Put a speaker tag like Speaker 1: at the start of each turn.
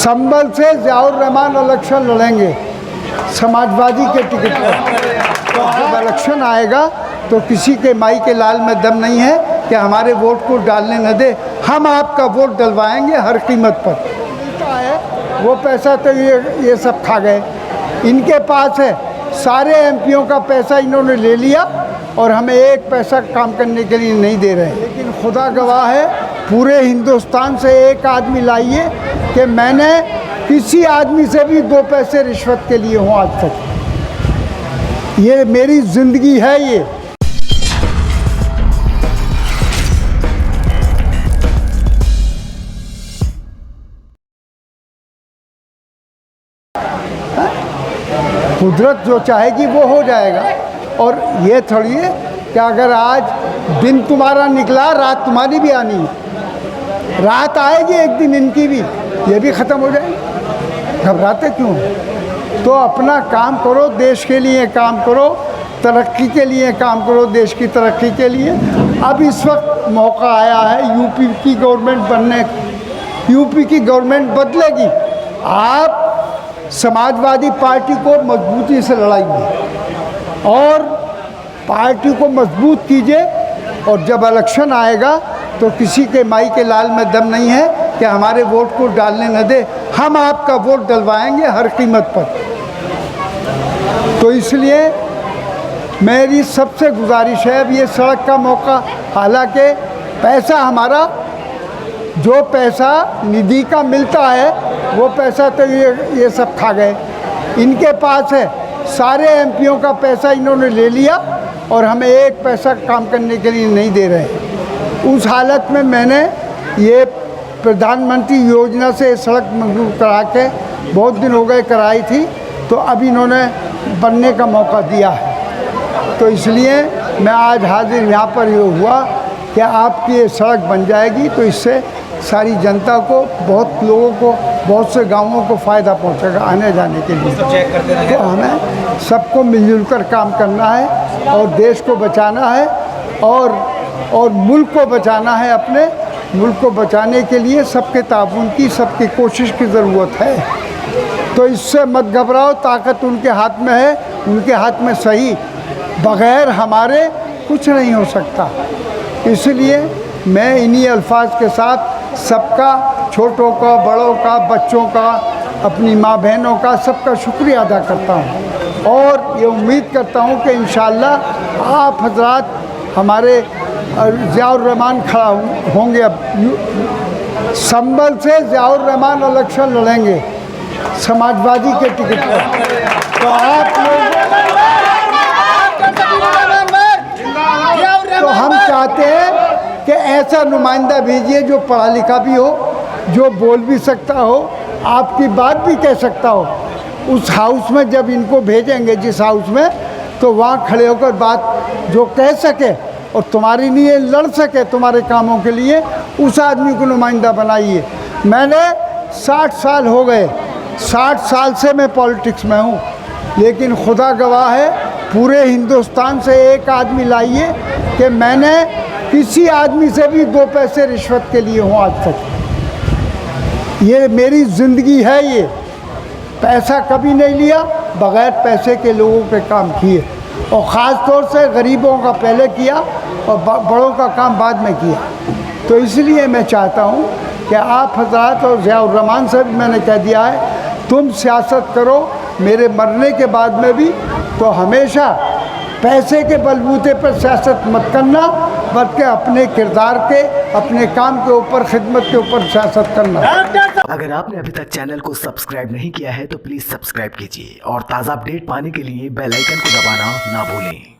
Speaker 1: संभल से ज़ियाउर रहमान इलेक्शन लड़ेंगे समाजवादी के टिकट पर। तो जब इलेक्शन आएगा तो किसी के माई के लाल में दम नहीं है कि हमारे वोट को डालने न दे। हम आपका वोट डलवाएंगे हर कीमत पर। वो पैसा तो ये सब खा गए, इनके पास है। सारे एमपीओं का पैसा इन्होंने ले लिया और हमें एक पैसा काम करने के लिए नहीं दे रहे। लेकिन खुदा गवाह है, पूरे हिंदुस्तान से एक आदमी लाइए कि मैंने किसी आदमी से भी 2 पैसे रिश्वत के लिए हूँ आज तक। ये मेरी ज़िंदगी है। ये कुदरत जो चाहेगी वो हो जाएगा। और ये थोड़ी है कि अगर आज दिन तुम्हारा निकला रात तुम्हारी भी आनी है। रात आएगी एक दिन इनकी भी, ये भी ख़त्म हो जाएगी। घबराते क्यों? तो अपना काम करो, देश के लिए काम करो, तरक्की के लिए काम करो, देश की तरक्की के लिए। अब इस वक्त मौका आया है यूपी की गवर्नमेंट बनने। यूपी की गवर्नमेंट बदलेगी। आप समाजवादी पार्टी को मजबूती से लड़ाइए और पार्टी को मजबूत कीजिए। और जब इलेक्शन आएगा तो किसी के माई के लाल में दम नहीं है कि हमारे वोट को डालने न दे। हम आपका वोट डलवाएंगे हर कीमत पर। तो इसलिए मेरी सबसे गुजारिश है, अब ये सड़क का मौका, हालांकि पैसा हमारा जो पैसा निधि का मिलता है वो पैसा तो ये सब खा गए, इनके पास है। सारे एमपीओं का पैसा इन्होंने ले लिया और हमें एक पैसा काम करने के लिए नहीं दे रहे। उस हालत में मैंने ये प्रधानमंत्री योजना से सड़क मंजूर करा के बहुत दिन हो गए कराई थी, तो अब इन्होंने बनने का मौका दिया है। तो इसलिए मैं आज हाजिर यहाँ पर ये हुआ कि आपकी ये सड़क बन जाएगी तो इससे सारी जनता को, बहुत लोगों को, बहुत से गांवों को फ़ायदा पहुंचेगा आने जाने के लिए। तो हमें सबको मिलजुल कर काम करना है और देश को बचाना है और मुल्क को बचाना है। अपने मुल्क को बचाने के लिए सबके ताउन की, सबकी कोशिश की ज़रूरत है। तो इससे मत घबराओ, ताकत उनके हाथ में है, उनके हाथ में सही। बग़ैर हमारे कुछ नहीं हो सकता। इसलिए मैं इन्हीं अल्फाज के साथ सबका, छोटों का, बड़ों का, बच्चों का, अपनी माँ बहनों का, सबका शुक्रिया अदा करता हूँ और ये उम्मीद करता हूँ कि इंशाअल्लाह आप हजरात हमारे ज़ियाउर रहमान खड़ा होंगे। अब संभल से ज़ियाउर रहमान इलेक्शन लड़ेंगे समाजवादी के टिकट पर। तो आप लोग, तो हम चाहते हैं कि ऐसा नुमाइंदा भेजिए जो पढ़ा लिखा भी हो, जो बोल भी सकता हो, आपकी बात भी कह सकता हो। उस हाउस में जब इनको भेजेंगे, जिस हाउस में, तो वहाँ खड़े होकर बात जो कह सके और तुम्हारे लिए लड़ सके, तुम्हारे कामों के लिए, उस आदमी को नुमाइंदा बनाइए। मैंने 60 साल हो गए, 60 साल से मैं पॉलिटिक्स में हूँ, लेकिन खुदा गवाह है, पूरे हिंदुस्तान से एक आदमी लाइए कि मैंने किसी आदमी से भी 2 पैसे रिश्वत के लिए हूँ आज तक। ये मेरी ज़िंदगी है। ये पैसा कभी नहीं लिया, बग़ैर पैसे के लोगों पे काम किए और ख़ास तौर से गरीबों का पहले किया और बड़ों का काम बाद में किया। तो इसलिए मैं चाहता हूँ कि आप हजरात, और ज़ियाउर रहमान से भी मैंने कह दिया है, तुम सियासत करो मेरे मरने के बाद में भी, तो हमेशा पैसे के बलबूते पर सियासत मत करना, बल्कि अपने किरदार के, अपने काम के ऊपर, खिदमत के ऊपर सियासत करना।
Speaker 2: अगर आपने अभी तक चैनल को सब्सक्राइब नहीं किया है तो प्लीज़ सब्सक्राइब कीजिए और ताज़ा अपडेट पाने के लिए बेल आइकन को दबाना ना भूलें।